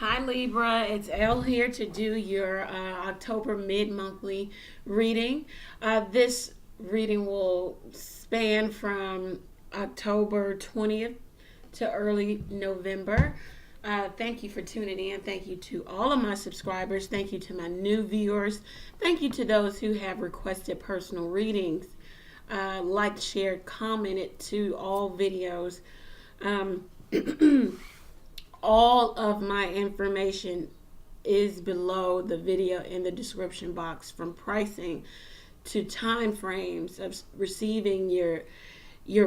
Hi Libra, it's Elle here to do your October mid-monthly reading. This reading will span from October 20th to early November. Thank you for tuning in. Thank you to all of my subscribers. Thank you to my new viewers. Thank you to those who have requested personal readings. Liked, shared, commented to all videos. Um, all of my information is below the video in the description box, from pricing to time frames of receiving your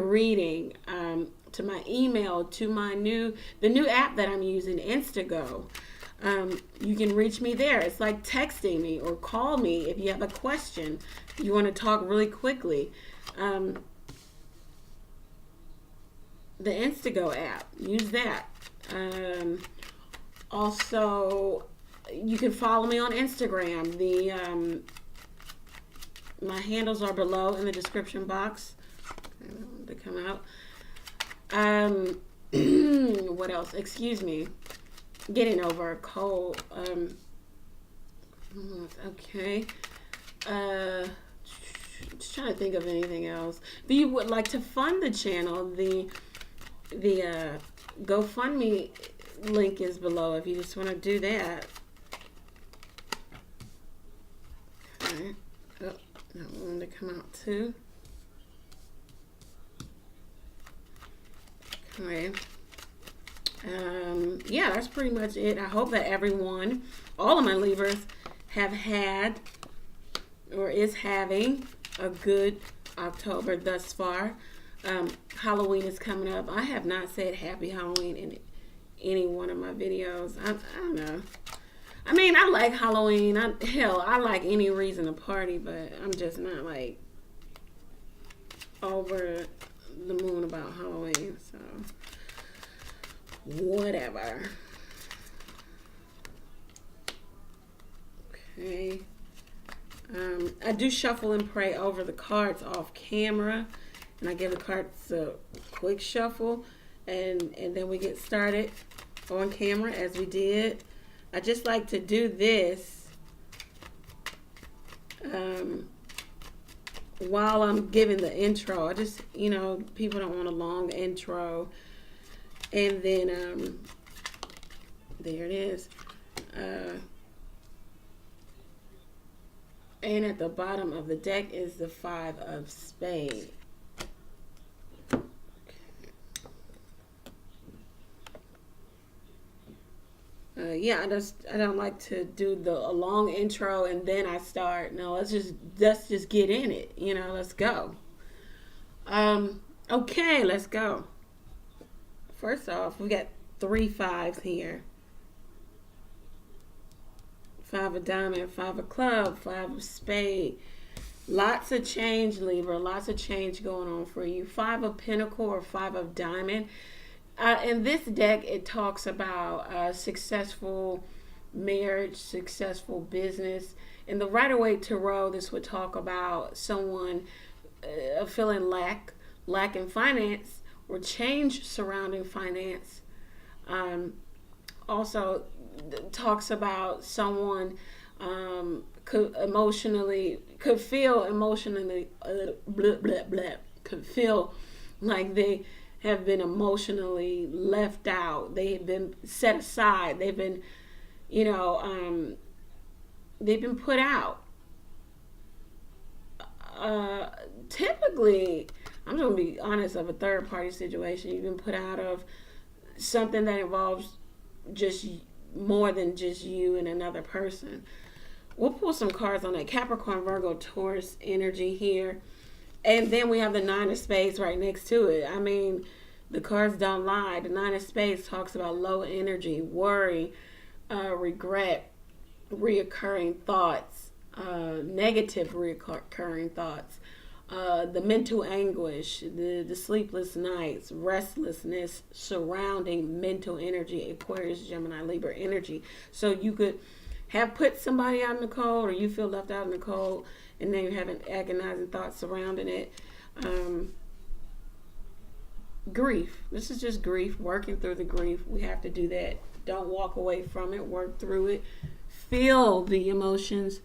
reading, to my email, to the new app that I'm using, Instago. You can reach me there. It's like texting me or call me if you have a question, you want to talk really quickly. The Instago app, use that. Also, you can follow me on Instagram. My handles are below in the description box. They come out. What else? Excuse me. Getting over a cold. Okay. Just trying to think of anything else. If you would like to fund the channel, the GoFund ME link is below if you just want to do that. Okay. Oh, that one to come out too. Okay. Yeah, that's pretty much it. I hope that everyone, all of my Libras, have had or is having a good October thus far. Halloween is coming up. I have not said Happy Halloween in any one of my videos. I don't know. I mean, I like Halloween. I like any reason to party, but I'm just not like over the moon about Halloween. So, whatever. Okay. I do shuffle and pray over the cards off camera, and I give the cards a quick shuffle, and then we get started on camera as we did. I just like to do this while I'm giving the intro. I just, people don't want a long intro. And then, there it is. And at the bottom of the deck is the 5 of Spades. Yeah, I don't like to do a long intro and then I start. No, let's just get in it. Let's go. Okay, let's go. First off, we got 3 5s here. 5 of diamond, 5 of club, 5 of spade. Lots of change, Libra. Lots of change going on for you. 5 of pentacle or 5 of diamond. In this deck, it talks about successful marriage, successful business. In the Rider-Waite Tarot, this would talk about someone feeling lack in finance or change surrounding finance. Also talks about someone could feel emotionally could feel like they have been emotionally left out. They've been set aside. They've been they've been put out. Typically, I'm just going to be honest, of a third party situation. You've been put out of something that involves just more than just you and another person. We'll pull some cards on that. Capricorn, Virgo, Taurus energy here. And then we have the 9 of Spades right next to it. I mean, the cards don't lie. The 9 of Spades talks about low energy, worry, regret, reoccurring thoughts, negative reoccurring thoughts, the mental anguish, the sleepless nights, restlessness surrounding mental energy, Aquarius, Gemini, Libra energy. So you could have put somebody out in the cold, or you feel left out in the cold, and then you're having agonizing thoughts surrounding it. grief. This is just grief, working through the grief. We have to do that. Don't walk away from it. Work through it. Feel the emotions.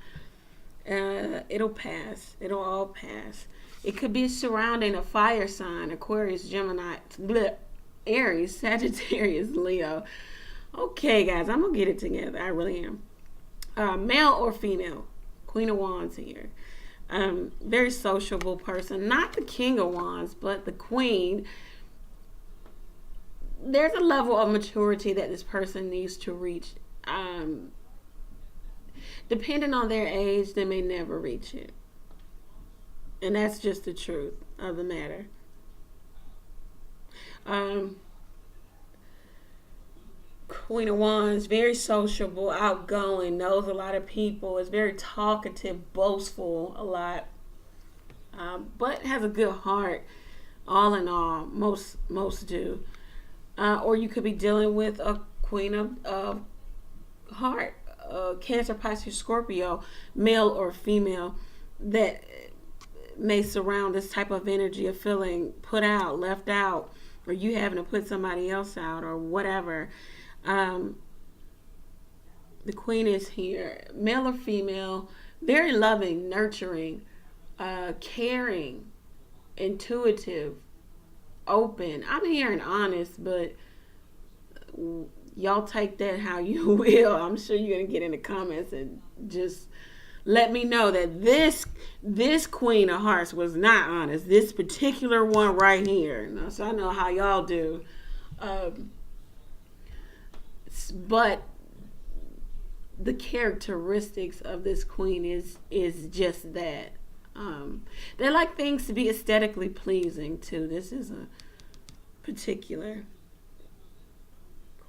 It'll pass. It'll all pass. It could be surrounding a fire sign: Aquarius, Gemini, Aries, Sagittarius, Leo. Okay, guys, I'm gonna get it together. I really am. Male or female? Queen of Wands here. Very sociable person. Not the King of Wands, but the Queen. There's a level of maturity that this person needs to reach. Depending on their age, they may never reach it. And that's just the truth of the matter. Queen of Wands, very sociable, outgoing, knows a lot of people, is very talkative, boastful a lot, but has a good heart. All in all, most do. Or you could be dealing with a Queen of Heart, Cancer, Pisces, Scorpio, male or female, that may surround this type of energy of feeling put out, left out, or you having to put somebody else out, or whatever. The Queen is here. Male or female, very loving, nurturing, caring, intuitive, open. I'm hearing honest, but y'all take that how you will. I'm sure you're going to get in the comments and just let me know that this Queen of Hearts was not honest. This particular one right here. So I know how y'all do. But the characteristics of this Queen is just that. They like things to be aesthetically pleasing too. This is a particular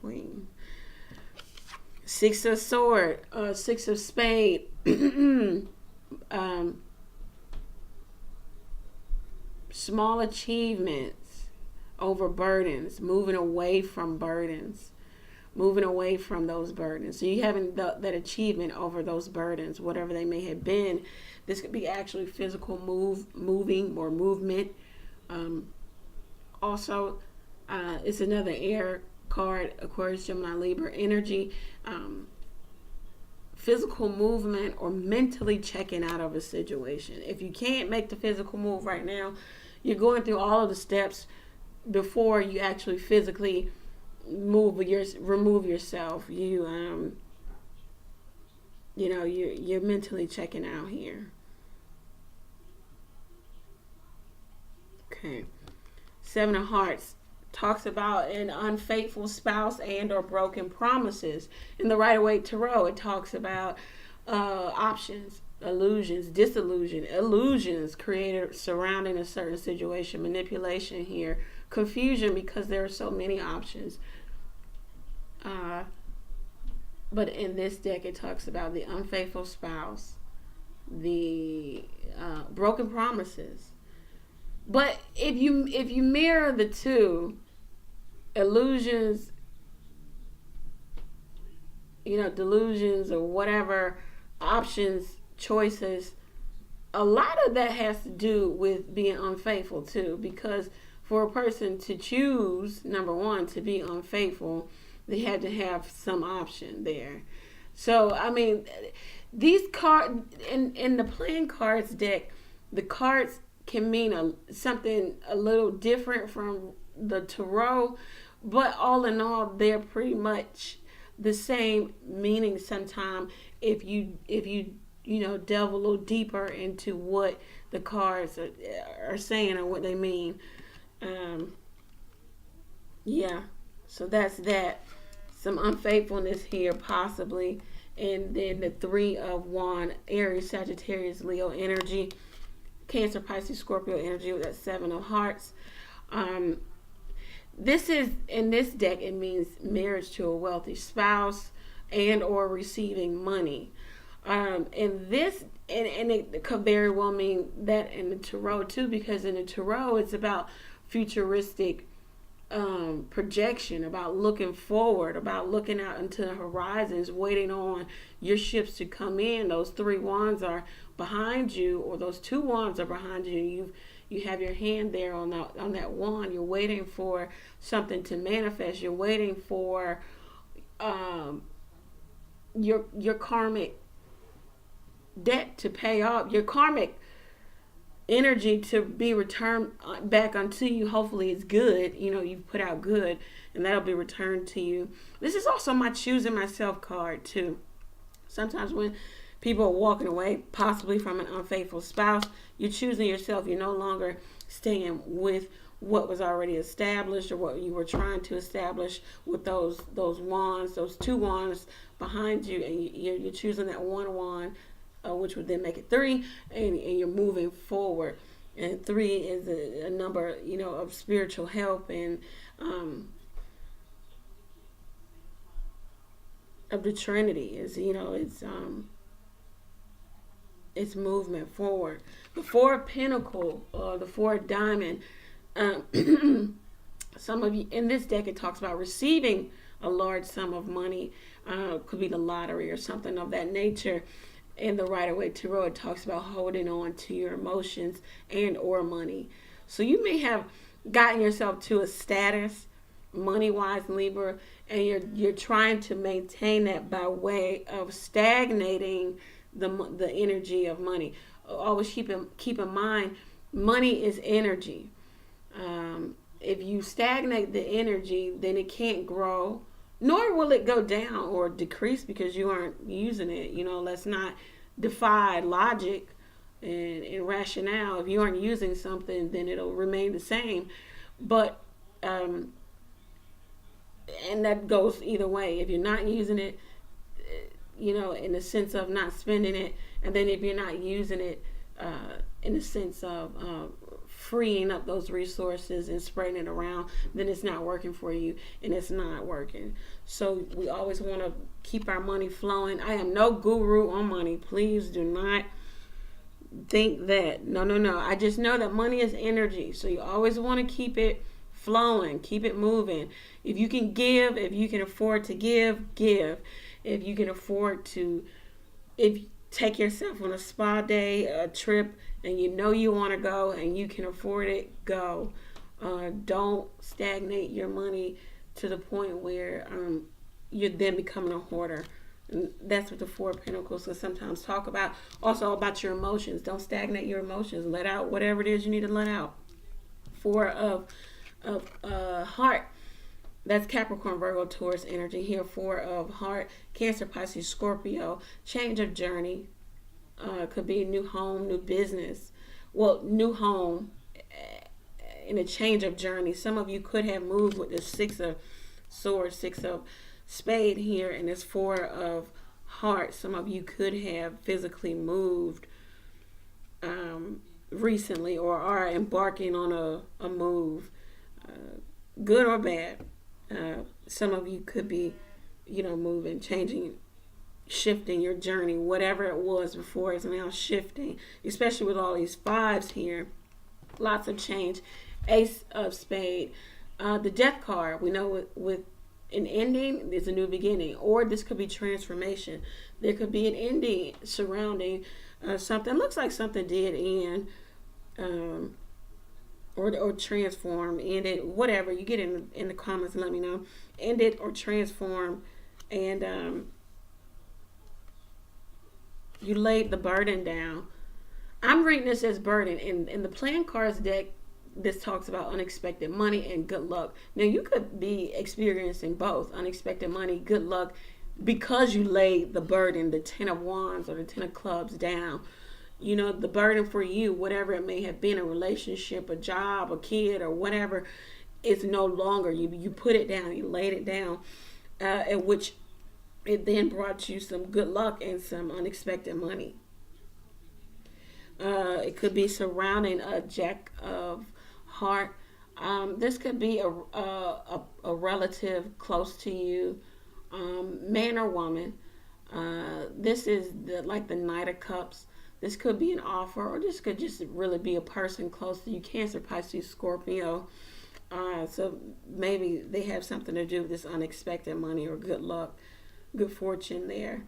Queen. Six of Sword, Six of Spade. Small achievements over burdens, moving away from burdens. Moving away from those burdens. So you having that achievement over those burdens, whatever they may have been. This could be actually physical moving or movement. Also, it's another air card, Aquarius, Gemini, Libra energy. Physical movement or mentally checking out of a situation. If you can't make the physical move right now, you're going through all of the steps before you actually physically remove yourself. You're mentally checking out here. Okay. Seven of Hearts talks about an unfaithful spouse and or broken promises. In the Rider-Waite Tarot, it talks about options, illusions, disillusion, illusions created surrounding a certain situation, manipulation here, confusion because there are so many options. But in this deck, it talks about the unfaithful spouse, the broken promises. But if you mirror the two, illusions, delusions or whatever, options, choices, a lot of that has to do with being unfaithful too. Because for a person to choose, number one, to be unfaithful, they had to have some option there. So, I mean, these cards, in the playing cards deck, the cards can mean something a little different from the tarot, but all in all, they're pretty much the same meaning sometimes if you delve a little deeper into what the cards are saying or what they mean. So that's that. Some unfaithfulness here possibly. And then the Three of Wands, Aries, Sagittarius, Leo energy. Cancer, Pisces, Scorpio energy with that Seven of Hearts. This is, in this deck, it means marriage to a wealthy spouse and or receiving money. And it could very well mean that in the tarot too, because in the tarot it's about futuristic projection, about looking forward, about looking out into the horizons, waiting on your ships to come in. Those three wands are behind you, or those two wands are behind you. You have your hand there on that wand. You're waiting for something to manifest. You're waiting for your karmic debt to pay off. Your karmic energy to be returned back unto you. Hopefully it's good. You've put out good, and that'll be returned to you. This is also my choosing myself card too. Sometimes when people are walking away possibly from an unfaithful spouse, you're choosing yourself. You're no longer staying with what was already established or what you were trying to establish with those wands, those two wands behind you, and you're choosing that one wand, which would then make it 3, and you're moving forward. And 3 is a number, of spiritual help and of the Trinity. It's movement forward. The 4 of Pentacles, the 4 of Diamond. Some of you in this deck, it talks about receiving a large sum of money. Could be the lottery or something of that nature. In the Rider-Waite Tarot, it talks about holding on to your emotions and or money. So you may have gotten yourself to a status, money-wise, Libra, and you're trying to maintain that by way of stagnating the energy of money. Always keep in mind, money is energy. If you stagnate the energy, then it can't grow, nor will it go down or decrease because you aren't using it. Let's not defy logic and rationale. If you aren't using something, then it'll remain the same. But and that goes either way. If you're not using it, in the sense of not spending it, and then if you're not using it in the sense of freeing up those resources and spreading it around, then it's not working for you, and it's not working. So we always want to keep our money flowing. I am no guru on money. Please do not think that. No. I just know that money is energy. So you always want to keep it flowing, keep it moving. If you can give, if you can afford to give. If you can afford to, take yourself on a spa day, a trip, and you want to go and you can afford it, go. Don't stagnate your money to the point where you're then becoming a hoarder. And that's what the 4 of Pentacles will sometimes talk about. Also about your emotions. Don't stagnate your emotions. Let out whatever it is you need to let out. 4 of Heart. That's Capricorn, Virgo, Taurus energy here. 4 of Heart, Cancer, Pisces, Scorpio. Change of journey. Could be a new home, new business. Well, new home in a change of journey. Some of you could have moved with the 6 of Swords, 6 of Spade here, and this 4 of Hearts. Some of you could have physically moved recently or are embarking on a move, good or bad. Some of you could be, moving, changing, shifting your journey. Whatever it was before is now shifting, especially with all these 5s here. Lots of change. Ace of Spade. The Death card, we know with an ending is a new beginning, or this could be transformation. There could be an ending surrounding something. Looks like something did end, or transform, ended, whatever. You get in the comments and let me know. Ended or transform, and you laid the burden down. I'm reading this as burden. In the playing cards deck, this talks about unexpected money and good luck. Now you could be experiencing both unexpected money, good luck, because you laid the burden, the 10 of Wands or the 10 of Clubs down. The burden for you, whatever it may have been, a relationship, a job, a kid, or whatever, is no longer. You put it down, you laid it down, at which it then brought you some good luck and some unexpected money. It could be surrounding a Jack of Heart. This could be a relative close to you, man or woman. This is like the Knight of Cups. This could be an offer, or this could just really be a person close to you. Cancer, Pisces, Scorpio. So maybe they have something to do with this unexpected money or good luck, good fortune there.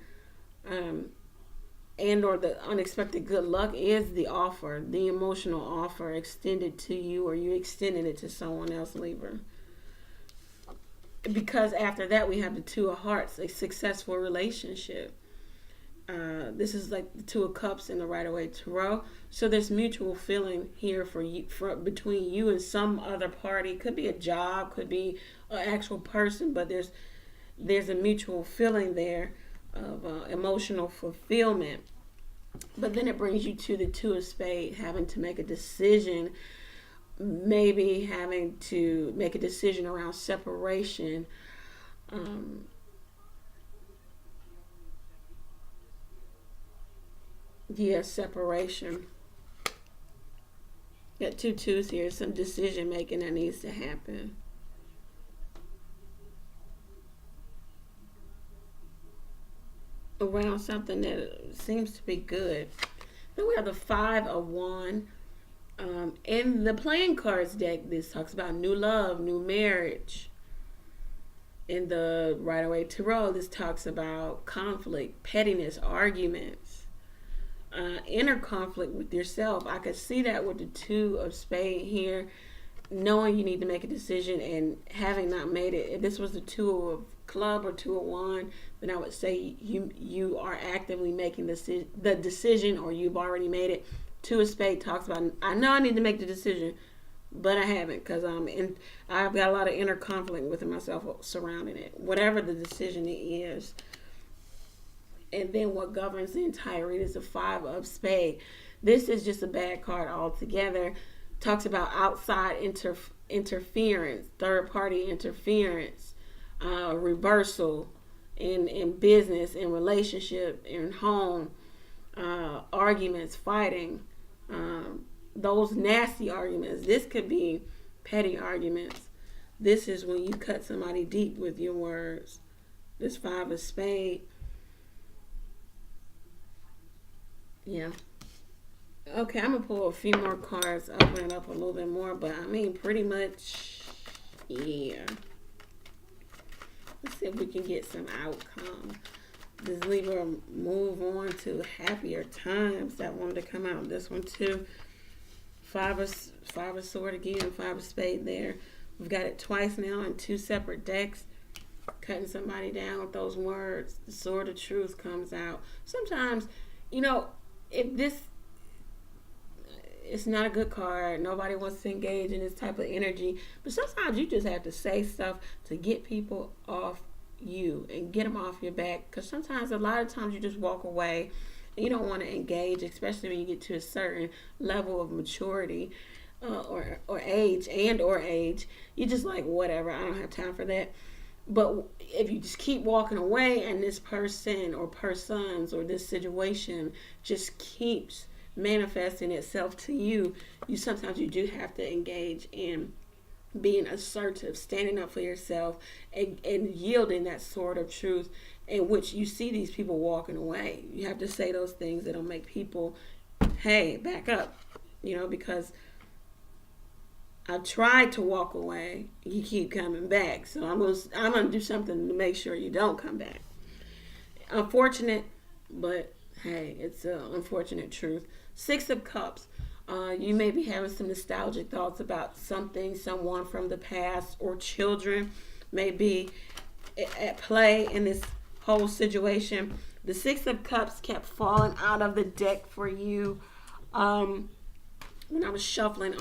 and or the unexpected good luck is the offer, the emotional offer extended to you, or you extended it to someone else, Libra. Because after that we have the Two of Hearts, a successful relationship. This is like the Two of Cups in the Rider-Waite Tarot. So there's mutual feeling here for you, between you and some other party. Could be a job, could be an actual person, but there's a mutual feeling there of emotional fulfillment. But then it brings you to the Two of Spades, having to make a decision, maybe having to make a decision around separation. Separation. Got two twos here, some decision making that needs to happen. Around something that seems to be good. Then we have the Five of Wands. In the playing cards deck, this talks about new love, new marriage. In the Rider-Waite Tarot, this talks about conflict, pettiness, arguments, inner conflict with yourself. I could see that with the Two of Spades here, knowing you need to make a decision and having not made it. If this was the Two of Club or Two of Wand, then I would say you are actively making the decision, or you've already made it. Two of Spades talks about, I know I need to make the decision, but I haven't, because I've got a lot of inner conflict within myself surrounding it, whatever the decision is. And then what governs the entire read is the Five of Spades. This is just a bad card altogether. Talks about outside interference, third party interference, reversal in business, in relationship, in home, arguments, fighting, those nasty arguments. This could be petty arguments. This is when you cut somebody deep with your words. This Five of Spades. Yeah. Okay, I'm going to pull a few more cards, open it up a little bit more, but I mean, pretty much, yeah. Let's see if we can get some outcome. Does Libra move on to happier times? That wanted to come out. This one too. Five of Sword again, Five of Spades there. We've got it twice now in two separate decks. Cutting somebody down with those words. The Sword of Truth comes out. Sometimes, if this, it's not a good card. Nobody wants to engage in this type of energy. But sometimes you just have to say stuff to get people off you and get them off your back. Because sometimes, a lot of times, you just walk away and you don't want to engage, especially when you get to a certain level of maturity or age or age. You're just like, whatever, I don't have time for that. But if you just keep walking away and this person or persons or this situation just keeps manifesting itself to you, sometimes you do have to engage in being assertive, standing up for yourself, and yielding that Sword of Truth, in which you see these people walking away. You have to say those things that'll make people, hey, back up, because I tried to walk away, you keep coming back, so I'm gonna do something to make sure you don't come back. Unfortunate, but hey, it's an unfortunate truth. Six of Cups. You may be having some nostalgic thoughts about someone from the past, or children may be at play in this whole situation. The Six of Cups kept falling out of the deck for you when I was shuffling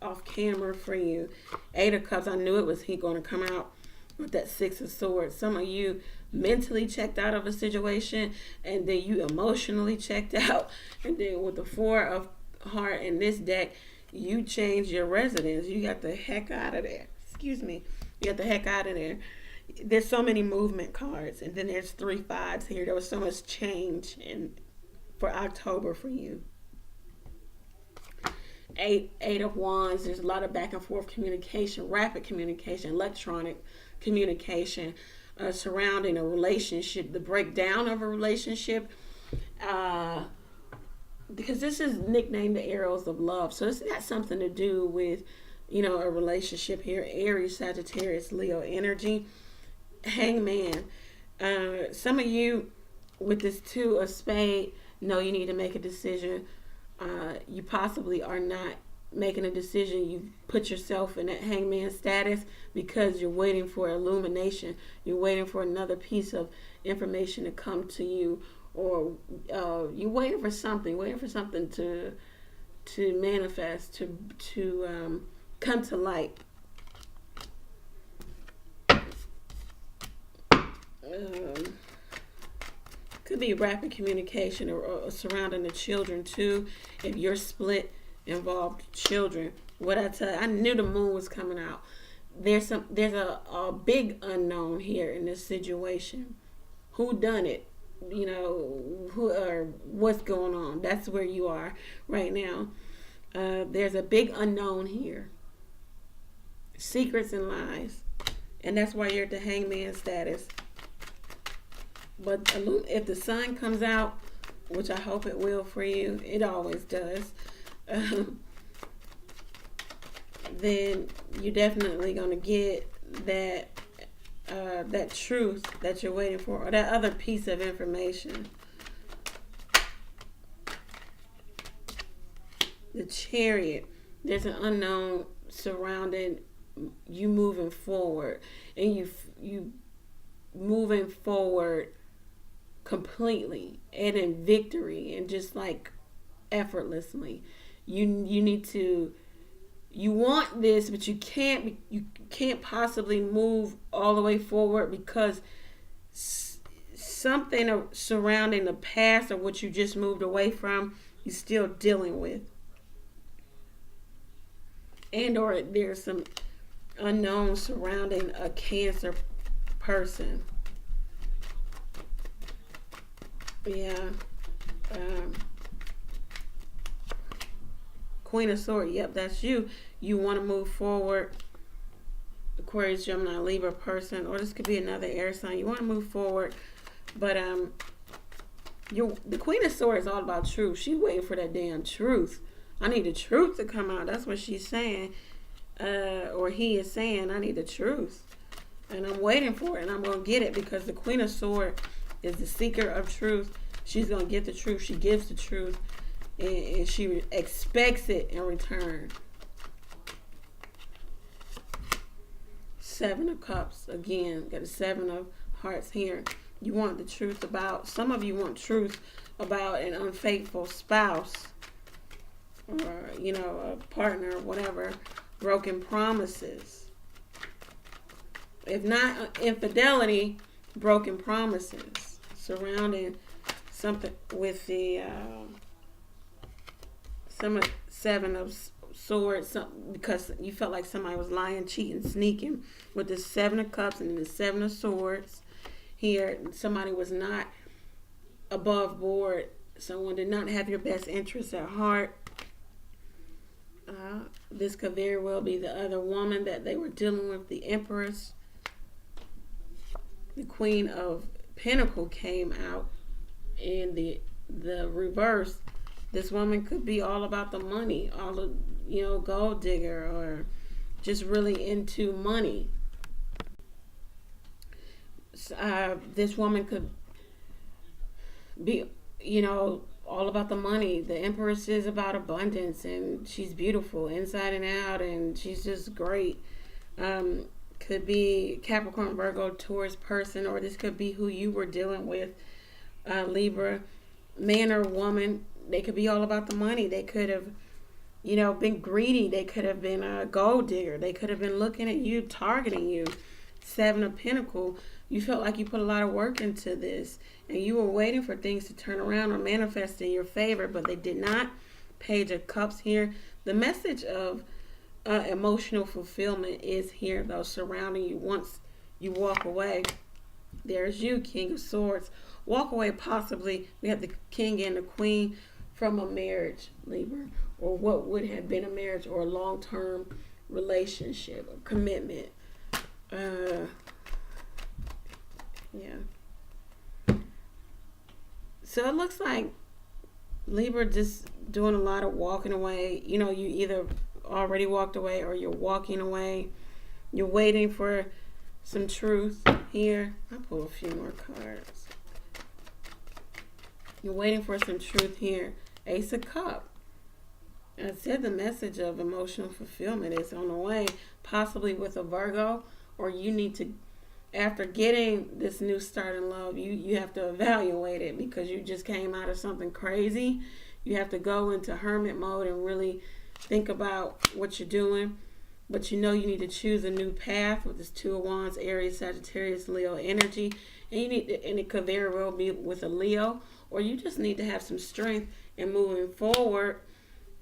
off camera for you. Eight of Cups, I knew it was going to come out with that Six of Swords. Some of you mentally checked out of a situation, and then you emotionally checked out, and then with the Four of Heart in this deck, you changed your residence. You got the heck out of there. Excuse me. You got the heck out of there. There's so many movement cards, and then there's 3 5s here. There was so much change for October for you. Eight of Wands. There's a lot of back and forth communication, rapid communication, electronic communication surrounding a relationship, the breakdown of a relationship. Because this is nicknamed the Arrows of Love. So it's got something to do with, a relationship here. Aries, Sagittarius, Leo energy. Hangman. Some of you with this Two of Spades, know you need to make a decision. You possibly are not making a decision. You put yourself in that hangman status because you're waiting for illumination. You're waiting for another piece of information to come to you, or you're waiting for something to manifest, to come to light. Could be rapid communication, or surrounding the children too. If your split involved children, what I tell you, I knew the moon was coming out. There's a big unknown here in this situation. Who done it? You know, who or what's going on? That's where you are right now. There's a big unknown here. Secrets and lies, and that's why you're at the hangman status. But if the sun comes out, which I hope it will for you, it always does, then you're definitely going to get that truth that you're waiting for, or that other piece of information. The Chariot. There's an unknown surrounding you moving forward, and you moving forward completely and in victory, and just like effortlessly. You need to, you want this, but you can't possibly move all the way forward because something surrounding the past or what you just moved away from, you're still dealing with. And or there's some unknown surrounding a Cancer person. Yeah. Queen of Swords. Yep, that's you. You want to move forward. Aquarius, Gemini, Libra person, or this could be another air sign. You want to move forward, but the Queen of Swords is all about truth. She's waiting for that damn truth. I need the truth to come out. That's what she's saying, or he is saying. I need the truth, and I'm waiting for it, and I'm gonna get it, because the Queen of Swords is the seeker of truth. She's gonna get the truth. She gives the truth, and she expects it in return. Seven of Cups again. Got a Seven of Hearts here. You want the truth about. Some of you want truth about an unfaithful spouse, or a partner, whatever. Broken promises. If not infidelity, broken promises surrounding something with the Seven of Swords, because you felt like somebody was lying, cheating, sneaking, with the Seven of Cups and the Seven of Swords. Here, somebody was not above board. Someone did not have your best interests at heart. This could very well be the other woman that they were dealing with, the Empress. The Queen of Pentacles came out in the reverse. This woman could be all about the money, all of, gold digger, or just really into money. This woman could be, all about the money. The Empress is about abundance, and she's beautiful inside and out, and she's just great. Could be Capricorn, Virgo, Taurus person, or this could be who you were dealing with, Libra. Man or woman, they could be all about the money. They could have, been greedy. They could have been a gold digger. They could have been looking at you, targeting you. Seven of Pentacles. You felt like you put a lot of work into this, and you were waiting for things to turn around or manifest in your favor, but they did not. Page of Cups here. The message of emotional fulfillment is here, though, surrounding you. Once you walk away, there's you, King of Swords. Walk away, possibly. We have the King and the Queen from a marriage, Libra, or what would have been a marriage or a long-term relationship or commitment. Yeah. So it looks like Libra just doing a lot of walking away. You either already walked away or you're walking away. You're waiting for some truth here. I'll pull a few more cards. You're waiting for some truth here. Ace of Cups. I said the message of emotional fulfillment is on the way, possibly with a Virgo, or you need to, after getting this new start in love, you have to evaluate it because you just came out of something crazy. You have to go into hermit mode and really think about what you're doing. But you know you need to choose a new path with this Two of Wands, Aries, Sagittarius, Leo energy. And you need to, and it could very well be with a Leo, or you just need to have some strength in moving forward,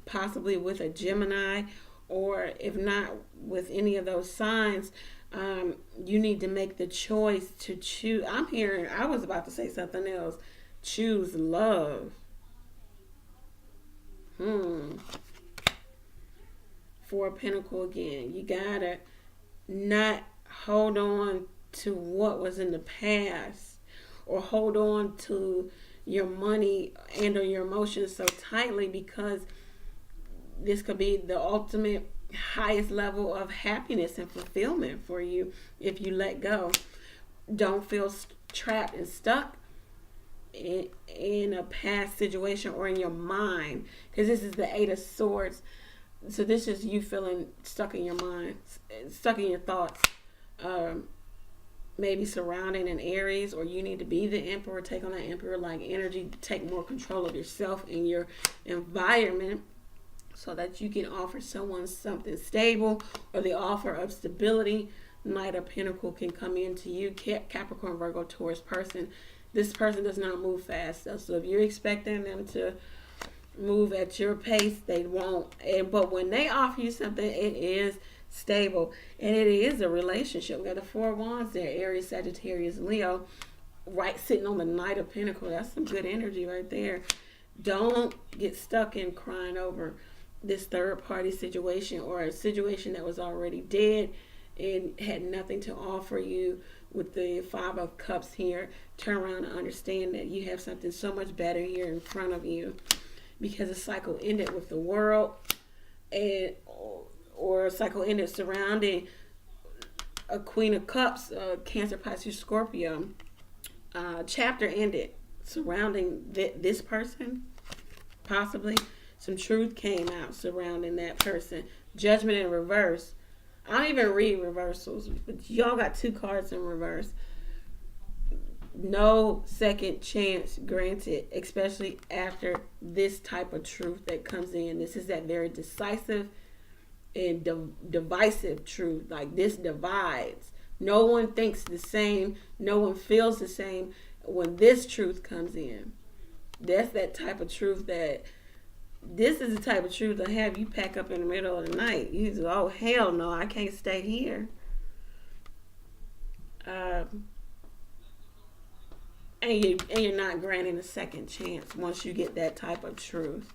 possibly with a Gemini, or if not with any of those signs, you need to make the choice to choose. I was about to say something else. Choose love. Four of Pentacles again. You gotta not hold on to what was in the past, or hold on to your money and or your emotions so tightly, because this could be the ultimate highest level of happiness and fulfillment for you if you let go. Don't feel trapped and stuck in a past situation or in your mind, because this is the Eight of Swords. So this is you feeling stuck in your mind, stuck in your thoughts, maybe surrounding an Aries, or you need to be the Emperor, take on that Emperor-like energy, take more control of yourself and your environment, so that you can offer someone something stable, or the offer of stability. Knight of Pentacles can come into you, Capricorn, Virgo, Taurus person. This person does not move fast, so if you're expecting them to move at your pace, they won't. But when they offer you something, it is stable, and it is a relationship. We got the Four of Wands there, Aries, Sagittarius, Leo, right, sitting on the Knight of Pentacles. That's some good energy right there. Don't get stuck in crying over this third party situation, or a situation that was already dead and had nothing to offer you. With the Five of Cups here, turn around and understand that you have something so much better here in front of you, because the cycle ended with the World, and or a cycle ended surrounding a Queen of Cups, Cancer, Pisces, Scorpio. Chapter ended surrounding this person, possibly. Some truth came out surrounding that person. Judgment in reverse. I don't even read reversals, but y'all got two cards in reverse. No second chance granted, especially after this type of truth that comes in. This is that very decisive and divisive truth. Like, this divides. No one thinks the same. No one feels the same when this truth comes in. That's that type of truth that... This is the type of truth to have you pack up in the middle of the night. You say, oh, hell no, I can't stay here. And you're not granting a second chance once you get that type of truth.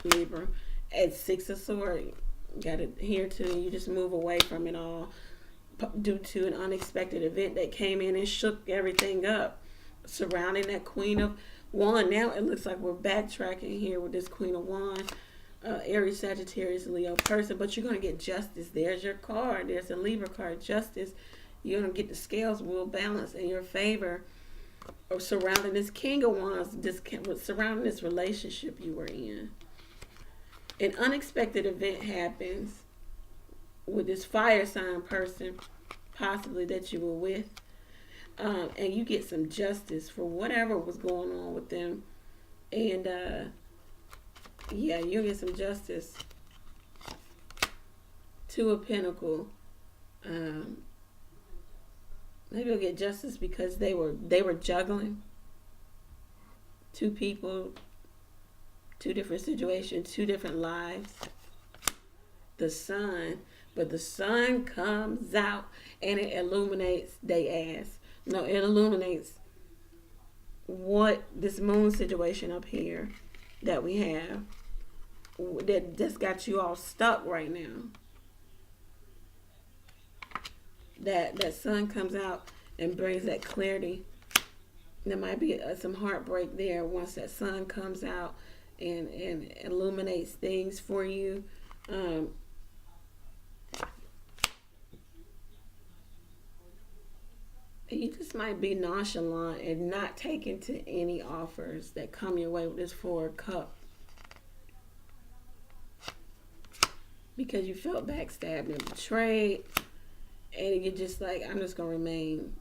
Libra. At Six of Swords, you got to adhere to, you just move away from it all due to an unexpected event that came in and shook everything up. Surrounding that Queen of Wands. Now it looks like we're backtracking here with this Queen of Wands, Aries, Sagittarius, Leo person, but you're going to get justice. There's your card. There's a Libra card, justice. You're going to get the scales will balance in your favor, or surrounding this King of Wands, surrounding this relationship you were in. An unexpected event happens with this fire sign person, possibly that you were with. And you get some justice for whatever was going on with them. And, yeah, you'll get some justice. Two of Pentacles. Maybe you'll get justice because they were juggling. Two people, two different situations, two different lives. The sun. But the sun comes out and it illuminates their ass. No, it illuminates what this moon situation up here that we have that's got you all stuck right now. That sun comes out and brings that clarity. There might be some heartbreak there once that sun comes out and illuminates things for you. And you just might be nonchalant and not taking to any offers that come your way with this 4 of Cups. Because you felt backstabbed and betrayed. And you're just like, I'm just going to remain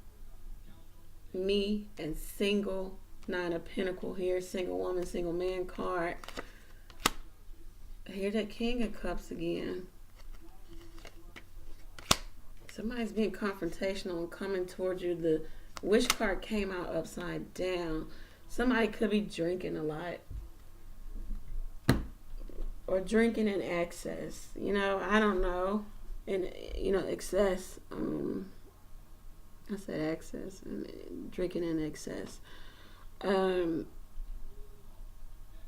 me and single. 9 of Pentacles here. Single woman, single man card. Here's that King of Cups again. Somebody's being confrontational and coming towards you. The Wish card came out upside down. Somebody could be drinking a lot. Or drinking in excess. You know, I don't know. And, you know, excess. I said excess. Drinking in excess.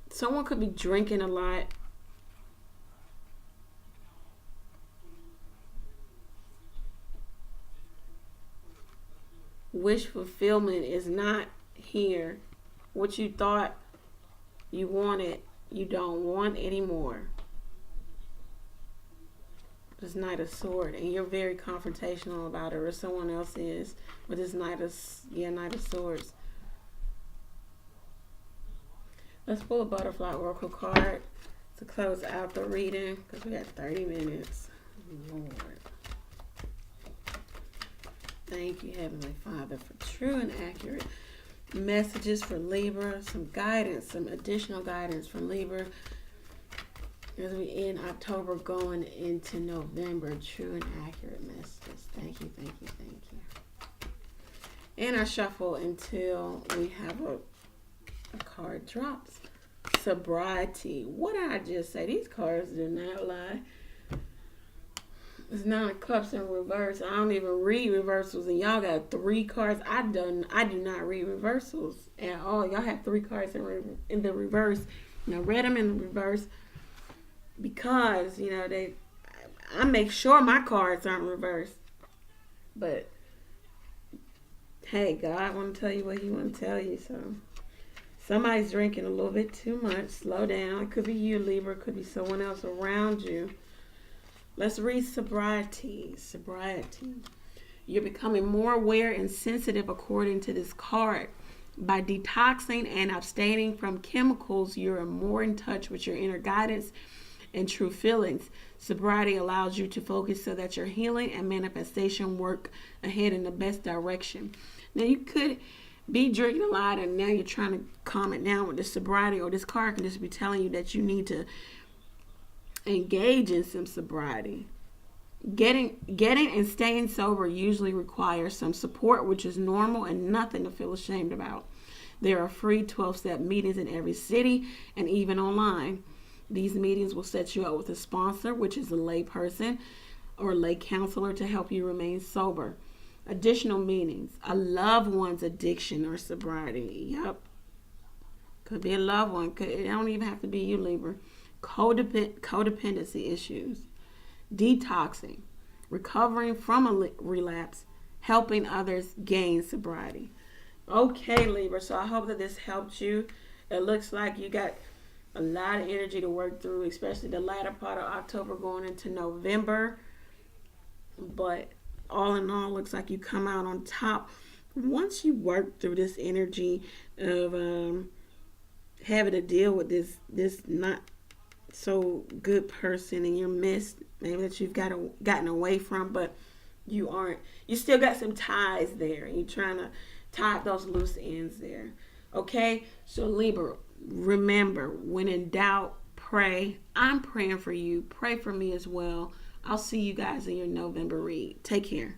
Someone could be drinking a lot. Wish fulfillment is not here. What you thought you wanted, you don't want anymore. This Knight of Swords, and you're very confrontational about it, or someone else is, with this Knight of Swords. Let's pull a Butterfly Oracle card to close out the reading, because we got 30 minutes. Lord. Thank you, Heavenly Father, for true and accurate messages for Libra, some guidance, some additional guidance from Libra as we end October going into November. True and accurate messages. Thank you, thank you, thank you. And I shuffle until we have a card drops. Sobriety. What did I just say? These cards do not lie. It's 9 of Cups in reverse. I don't even read reversals, and y'all got 3 cards. I do not read reversals at all. Y'all have 3 cards in the reverse. And I read them in the reverse because, you know, I make sure my cards aren't reversed. But hey, God want to tell you what He want to tell you. So somebody's drinking a little bit too much. Slow down. It could be you, Libra. It could be someone else around you. Let's read sobriety. Sobriety. You're becoming more aware and sensitive according to this card. By detoxing and abstaining from chemicals, you're more in touch with your inner guidance and true feelings. Sobriety allows you to focus so that your healing and manifestation work ahead in the best direction. Now, you could be drinking a lot and now you're trying to calm it down with the sobriety, or this card can just be telling you that you need to engage in some sobriety. Getting and staying sober usually requires some support, which is normal and nothing to feel ashamed about. There are free 12-step meetings in every city and even online. These meetings will set you up with a sponsor, which is a lay person or lay counselor, to help you remain sober. Additional meetings, a loved one's addiction or sobriety. Yep. Could be a loved one. It don't even have to be you, Libra. Codependency issues, detoxing, recovering from a relapse, helping others gain sobriety. Okay, Libra, so I hope that this helped you. It looks like you got a lot of energy to work through, especially the latter part of October going into November. But all in all, looks like you come out on top once you work through this energy of having to deal with this not so good person in your midst, maybe that you've gotten away from, but you still got some ties there, and you're trying to tie up those loose ends there. Okay, so Libra, remember, when in doubt, pray. I'm praying for you. Pray for me as well. I'll see you guys in your November read. Take care.